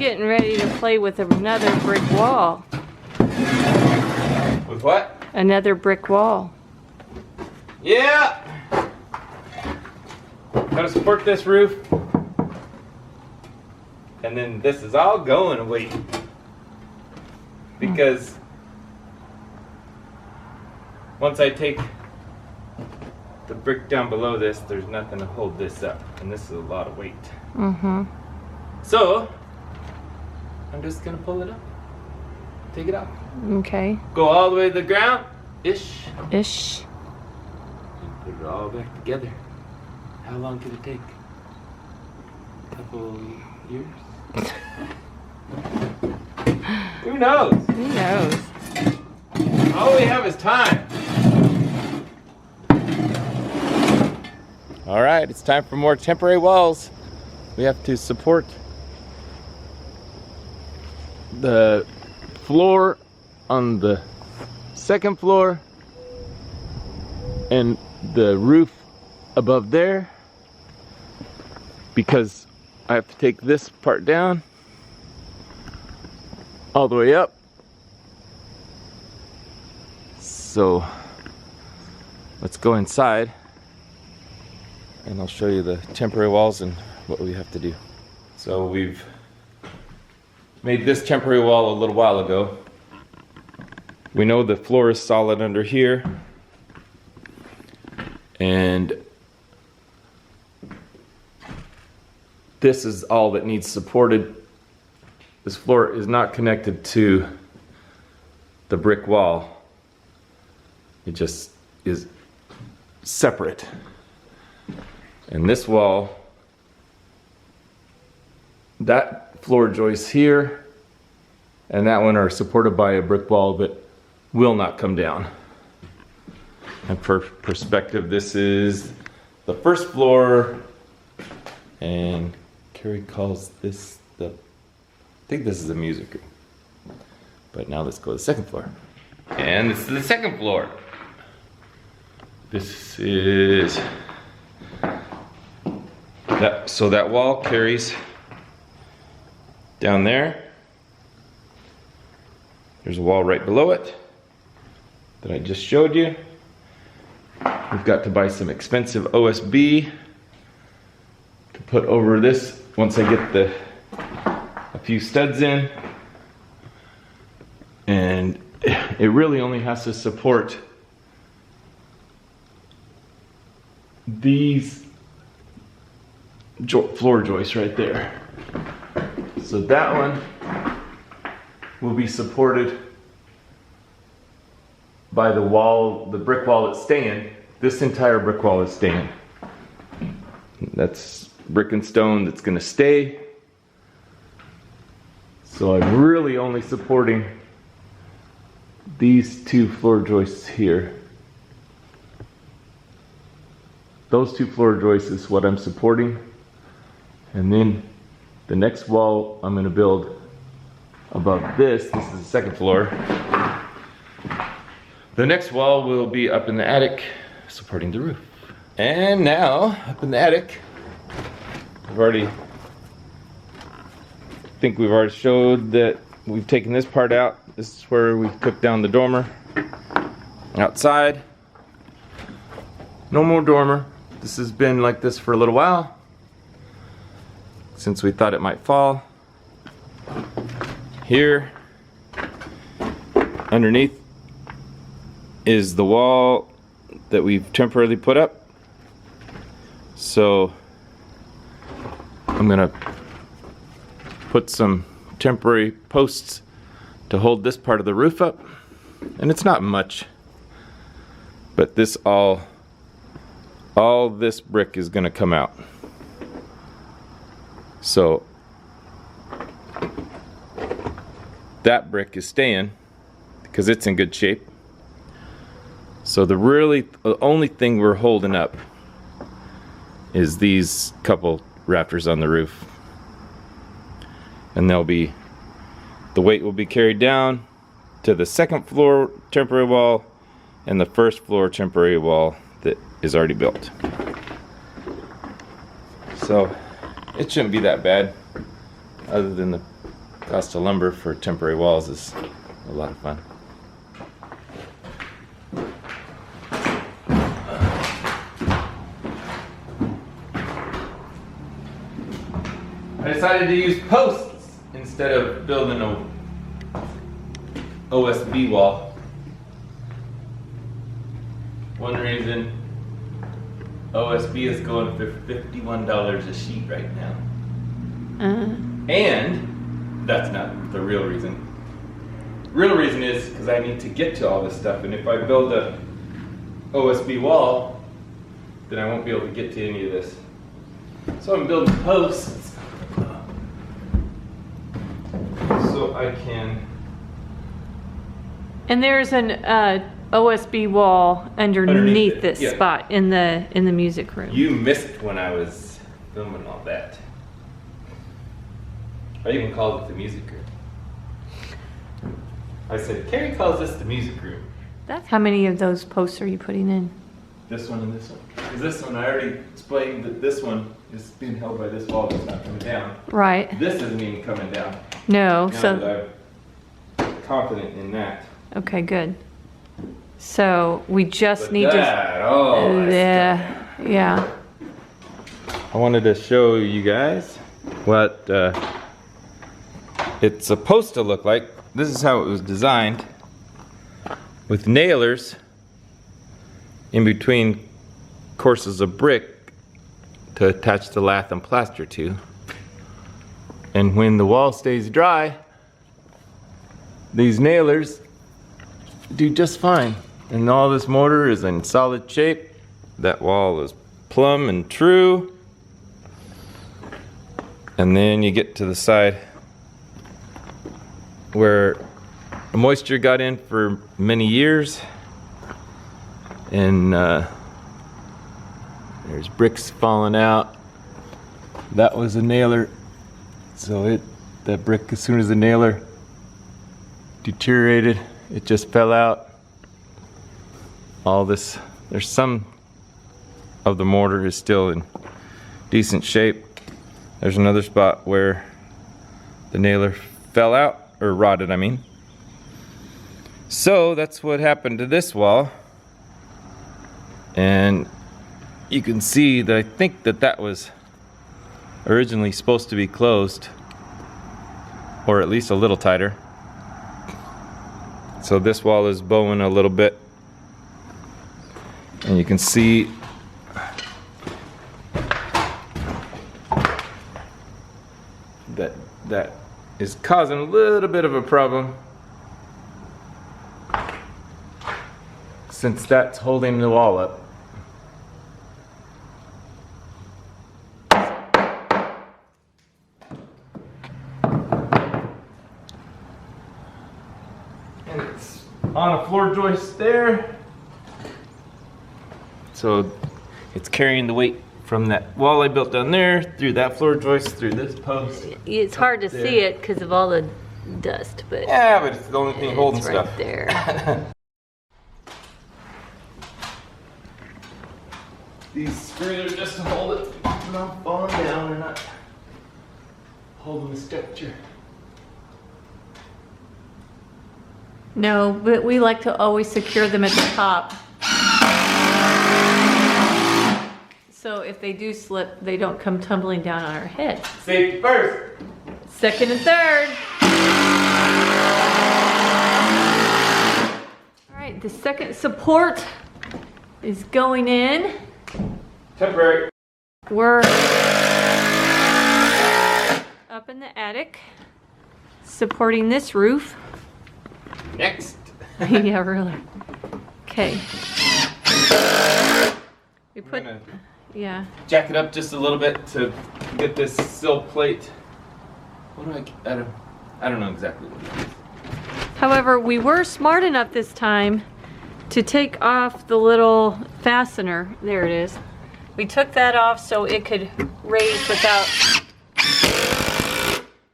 getting ready to play with another brick wall. With what? Another brick wall. Yeah! Gotta support this roof. And then this is all going away. Because once I take the brick down below this, there's nothing to hold this up. And this is a lot of weight. Mm-hmm. So, I'm just gonna pull it up. Take it out. Okay. Go all the way to the ground. Ish. Ish. And put it all back together. How long could it take? A couple years? Who knows? Who knows? All we have is time. All right, it's time for more temporary walls. We have to support the floor on the second floor and the roof above there, because I have to take this part down all the way up. So let's go inside and I'll show you the temporary walls and what we have to do. So we've made this temporary wall a little while ago. We know the floor is solid under here, and this is all that needs supported. This floor is not connected to the brick wall. It just is separate. And this wall, that floor joist here and that one are supported by a brick wall that will not come down. And for perspective, this is the first floor, and Carrie calls this I think this is the music room. But now let's go to the second floor. And this is the second floor. This is that, so that wall carries down there. There's a wall right below it that I just showed you. We've got to buy some expensive OSB to put over this once I get a few studs in. And it really only has to support these floor joists right there. So that one will be supported by the wall, the brick wall that's staying. This entire brick wall is staying. That's brick and stone that's gonna stay. So I'm really only supporting these two floor joists here. Those two floor joists is what I'm supporting. And then the next wall I'm gonna build above this is the second floor. The next wall will be up in the attic, supporting the roof. And now, up in the attic, I think we've already showed that we've taken this part out. This is where we took down the dormer. Outside, no more dormer. This has been like this for a little while, since we thought it might fall. Here, underneath, is the wall that we've temporarily put up. So I'm gonna put some temporary posts to hold this part of the roof up. And it's not much, but this all this brick is gonna come out. So that brick is staying because it's in good shape. So the only thing we're holding up is these couple rafters on the roof. And the weight will be carried down to the second floor temporary wall and the first floor temporary wall that is already built. So it shouldn't be that bad, other than the Cost of lumber for temporary walls is a lot of fun. I decided to use posts instead of building a OSB wall. One reason, OSB is going for $51 a sheet right now. And that's not the real reason. Real reason is because I need to get to all this stuff, and if I build a OSB wall, then I won't be able to get to any of this. So I'm building posts so I can. And there's an OSB wall underneath this spot in the music room. You missed when I was filming all that. I even called it the music room. I said, Carrie calls this the music room. How many of those posts are you putting in? This one and this one. Because this one, I already explained that this one is being held by this wall that's not coming down. Right. This isn't even coming down. No, Now that I'm confident in that. Okay, good. So we just But need that, oh, yeah. I wanted to show you guys what it's supposed to look like. This is how it was designed, with nailers in between courses of brick to attach the lath and plaster to. And when the wall stays dry, these nailers do just fine. And all this mortar is in solid shape. That wall is plumb and true. And then you get to the side where moisture got in for many years, and there's bricks falling out. That was a nailer, so that brick, as soon as the nailer deteriorated, it just fell out. All this, there's some of the mortar is still in decent shape. There's another spot where the nailer fell out, or rotted, I mean. So that's what happened to this wall. And you can see that I think that was originally supposed to be closed, or at least a little tighter. So this wall is bowing a little bit. And you can see that is causing a little bit of a problem, since that's holding the wall up. And it's on a floor joist there, so it's carrying the weight from that wall I built down there, through that floor joist, through this post. It's hard to see it because of all the dust, but yeah, but it's the only thing holding right stuff. There. These screws are just to hold it from not falling down. They're not holding the structure. No, but we like to always secure them at the top. So if they do slip, they don't come tumbling down on our head. Safety first. Second and third. All right, the second support is going in. Temporary. We're up in the attic, supporting this roof. Next. Yeah, really. Okay. We put, yeah. Jack it up just a little bit to get this sill plate. What do I don't know exactly what it is. However, we were smart enough this time to take off the little fastener. There it is. We took that off so it could raise without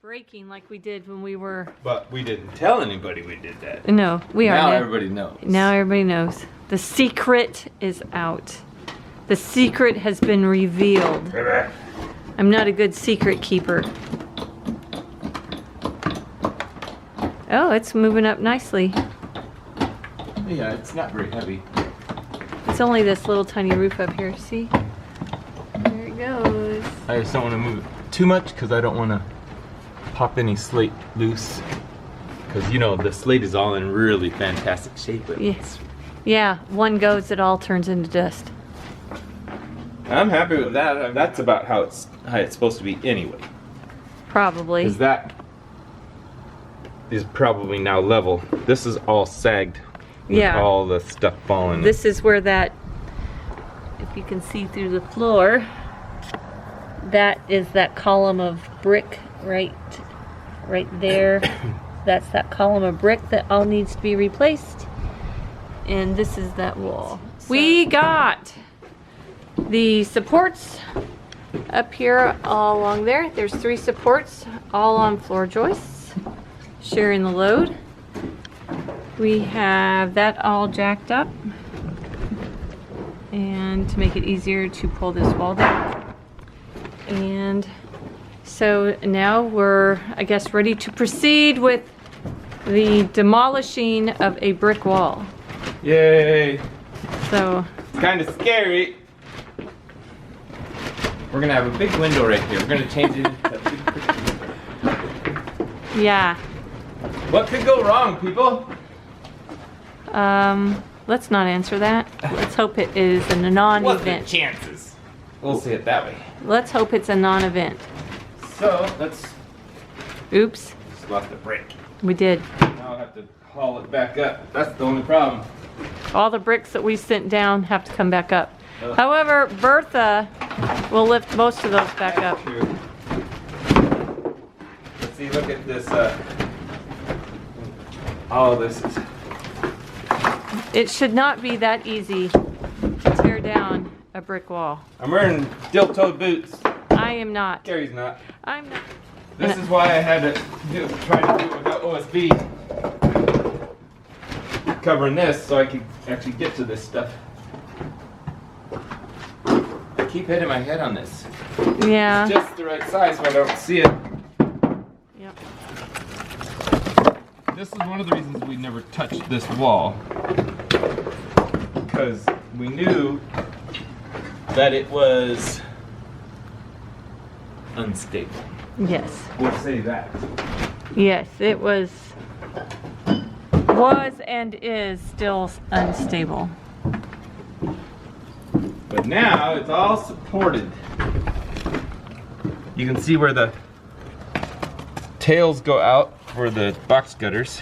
breaking like we did when we were... But we didn't tell anybody we did that. No, we are. Now everybody knows. Now everybody knows. The secret is out. The secret has been revealed. I'm not a good secret keeper. Oh, it's moving up nicely. Yeah, it's not very heavy. It's only this little tiny roof up here, see? There it goes. I just don't want to move it too much because I don't want to pop any slate loose. Because, you know, the slate is all in really fantastic shape. But Yes. Yeah, one goes, it all turns into dust. I'm happy with that. That's about how it's supposed to be anyway. Probably. Because that is probably now level. This is all sagged with Yeah. all the stuff falling. This is where that, if you can see through the floor, that is that column of brick right there. That's that column of brick that all needs to be replaced. And this is that wall. We got the supports up here all along there. There's 3 supports all on floor joists, sharing the load. We have that all jacked up, and to make it easier to pull this wall down. And so now we're, I guess, ready to proceed with the demolishing of a brick wall. Yay! So It's kind of scary. We're gonna have a big window right here. We're gonna change it into a big window. yeah, What could go wrong, people? let's not answer that. Let's hope it is a What's the non-event. chances? We'll say it that way. Let's hope it's a non-event. So let's Oops, just lost the brick. we did. Now I'll have to haul it back up. That's the only problem. All the bricks that we sent down have to come back up. Ugh. However, Bertha will lift most of those back up. True. Let's see, look at this, all of this is, It should not be that easy to tear down a brick wall. I'm wearing steel-toed boots. I am not. Gary's not. I'm not. This is why I had to try to do it without OSB. Covering this so I could actually get to this stuff. I keep hitting my head on this. Yeah. Just the right size so I don't see it. Yep. This is one of the reasons we never touched this wall. Because we knew that it was unstable. Yes. We'll say that. Yes, it was and is still unstable. But now it's all supported. You can see where the tails go out for the box gutters.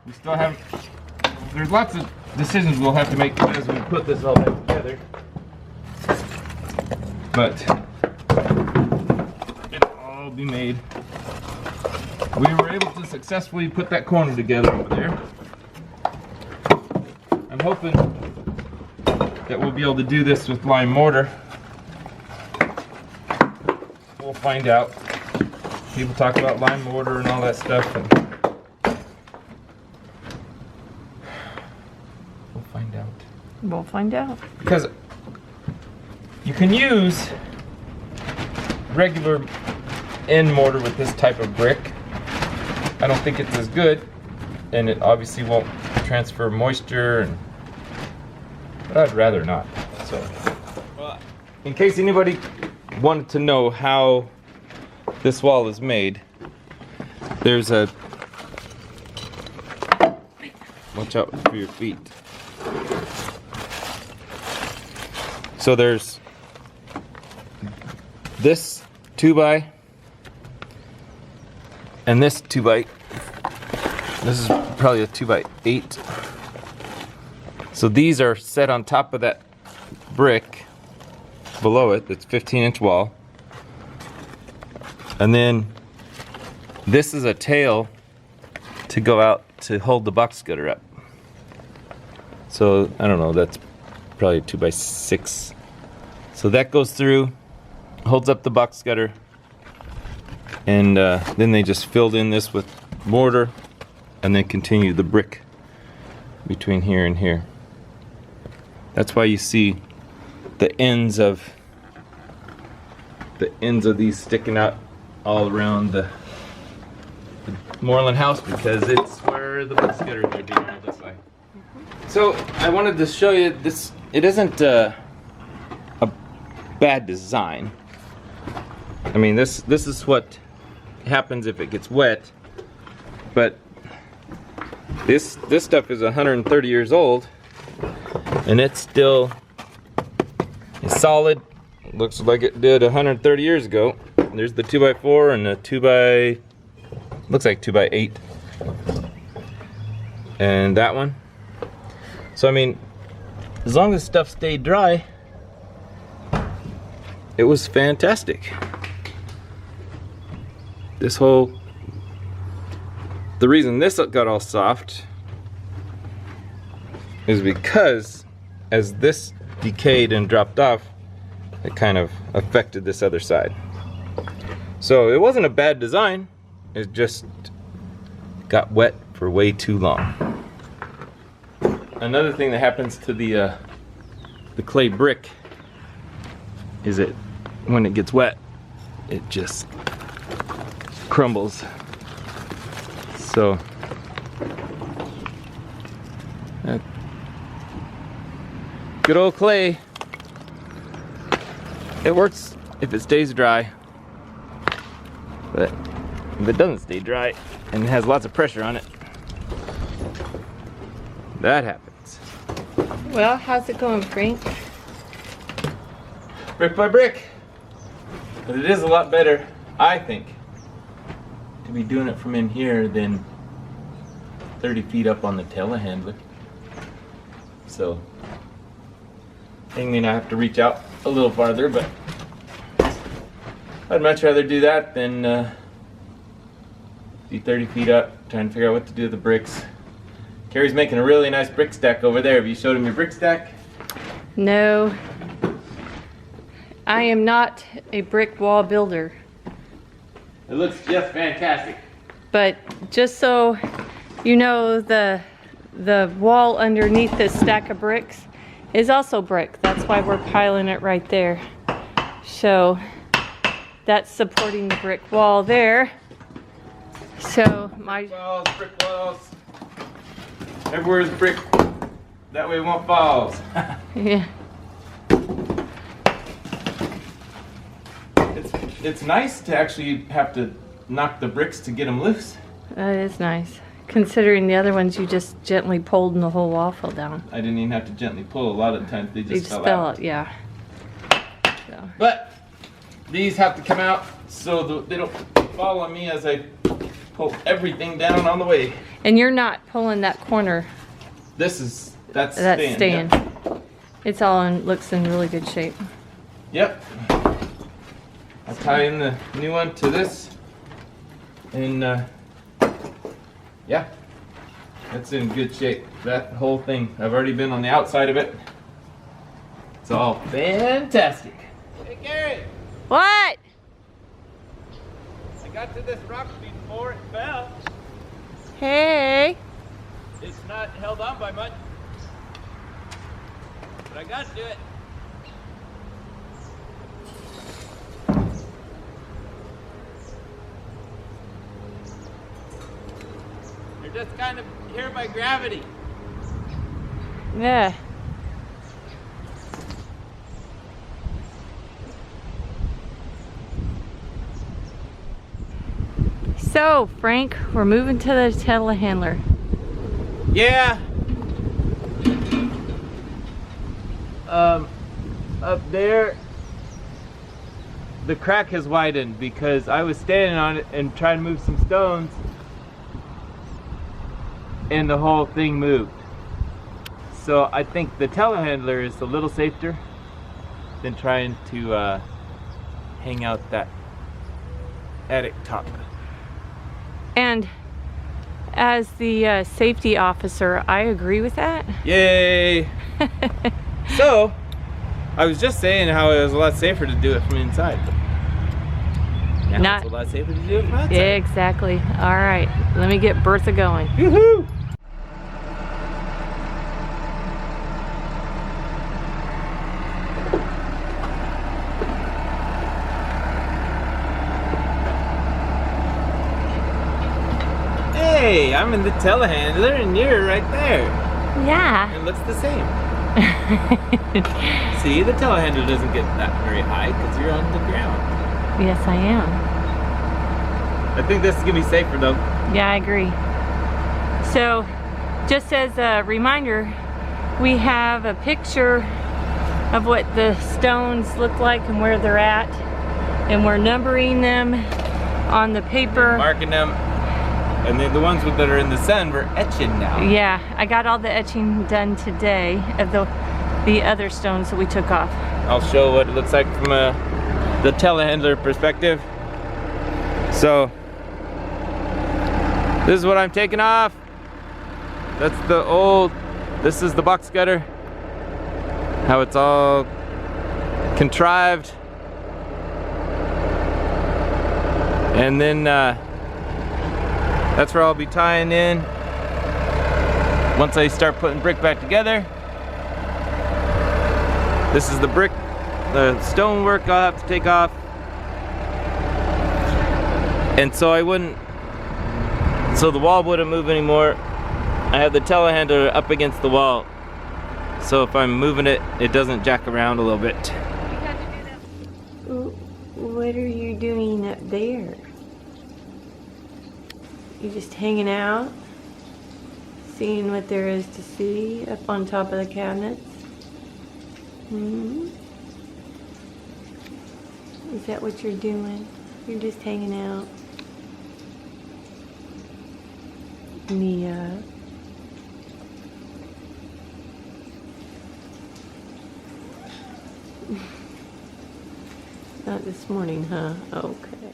We still have, there's lots of decisions we'll have to make as we put this all back together. But it'll all be made. We were able to successfully put that corner together over there. I'm hoping that we'll be able to do this with lime mortar. We'll find out. People talk about lime mortar and all that stuff, and we'll find out. We'll find out. Because you can use regular end mortar with this type of brick. I don't think it's as good, and it obviously won't transfer moisture, but I'd rather not. So, in case anybody wanted to know how this wall is made, there's a, watch out for your feet. So there's this 2x and this 2x. This is probably a 2x8. So these are set on top of that brick below it, that's 15-inch wall. And then this is a tail to go out to hold the box gutter up. So I don't know, that's probably a 2x6. So that goes through, holds up the box gutter, and then they just filled in this with mortar and then continue the brick between here and here. That's why you see the ends of these sticking out all around the Mooreland House because it's where the books are going to be held this way. So I wanted to show you this. It isn't a bad design. I mean, this is what happens if it gets wet. But this stuff is 130 years old, and it's still solid. It looks like it did 130 years ago. There's the 2x4 and the looks like 2x8, and that one. So I mean, as long as stuff stayed dry, it was fantastic. The reason this got all soft is because as this decayed and dropped off, it kind of affected this other side. So it wasn't a bad design, it just got wet for way too long. Another thing that happens to the clay brick is that when it gets wet, it just crumbles. So good old clay, it works if it stays dry, but if it doesn't stay dry and it has lots of pressure on it, that happens. Well, how's it going, Frank? Brick by brick. But it is a lot better, I think, to be doing it from in here than 30 feet up on the telehandler. So I mean, I have to reach out a little farther, but I'd much rather do that than be 30 feet up trying to figure out what to do with the bricks. Carrie's making a really nice brick stack over there. Have you showed him your brick stack? No. I am not a brick wall builder. It looks just fantastic. But just so you know, the wall underneath this stack of bricks is also brick. That's why we're piling it right there. So that's supporting the brick wall there. So my brick walls. Everywhere's brick. That way it won't fall. yeah. It's nice to actually have to knock the bricks to get them loose. That is nice. Considering the other ones you just gently pulled and the whole wall fell down. I didn't even have to gently pull. A lot of times they just fell out. Yeah. So. But these have to come out so they don't fall on me as I pull everything down on the way. And you're not pulling that corner. That's staying. Yeah. It's all looks in really good shape. Yep. I'll tie in the new one to this, and yeah, that's in good shape. That whole thing, I've already been on the outside of it. It's all fantastic. Hey Gary! What? I got to this rock before it fell. Hey! It's not held on by much, but I got to it. You're just kind of here by gravity. Yeah. So, Frank, we're moving to the telehandler. Yeah. Up there, the crack has widened because I was standing on it and trying to move some stones, and the whole thing moved. So I think the telehandler is a little safer than trying to hang out that attic top. And as the safety officer, I agree with that. Yay! So, I was just saying how it was a lot safer to do it from inside. Now it's a lot safer to do it from outside. Yeah, exactly. All right, let me get Bertha going. Woohoo! Hey, I'm in the telehandler and you're right there. Yeah. It looks the same. See, the telehandler doesn't get that very high because you're on the ground. Yes, I am. I think this is gonna be safer though. Yeah, I agree. So, just as a reminder, we have a picture of what the stones look like and where they're at, and we're numbering them on the paper. Marking them, and then the ones that are in the sun we're etching now. Yeah, I got all the etching done today of the other stones that we took off. I'll show what it looks like from the telehandler perspective. So, this is what I'm taking off. That's the old, this is the box cutter. How it's all contrived. And then that's where I'll be tying in once I start putting brick back together. This is the brick, the stonework I'll have to take off. And so so the wall wouldn't move anymore. I have the telehandler up against the wall. So if I'm moving it, it doesn't jack around a little bit. What are you doing up there? You just hanging out? Seeing what there is to see up on top of the cabinets? Is that what you're doing? You're just hanging out? Mia. Not this morning, huh? Okay.